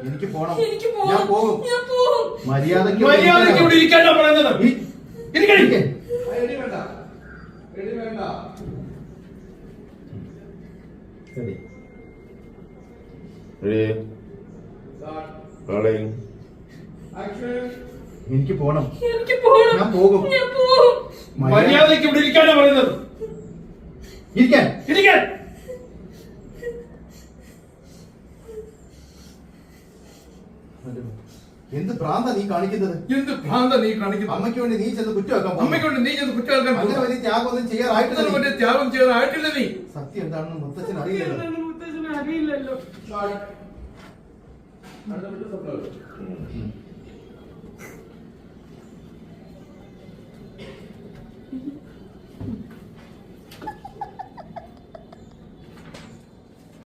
എനിക്ക് പോണം. എനിക്ക് ഞാൻ പോകും. മര്യാദയ്ക്ക് ഇവിടെ ഇരിക്കാനാ പറയുന്നത്. ഇരിക്കണേ. എനിക്ക് പോണം. ഞാൻ പോകും. മര്യാദയ്ക്ക് ഇവിടെ ഇരിക്കാനാ പറയുന്നത്. ഇരിക്കാൻ. എന്ത് ഭ്രാന്ത നീ കാണിക്കുന്നത്? അമ്മയ്ക്ക് വേണ്ടി നീ ചെന്ന് കുറ്റമാക്കാൻ. അങ്ങനെ വലിയ ത്യാഗമൊന്നും ത്യാഗം ചെയ്യാറായിട്ടില്ല നീ. സത്യം എന്താണെന്ന് മുത്തച്ഛൻ അറിയില്ലല്ലോ.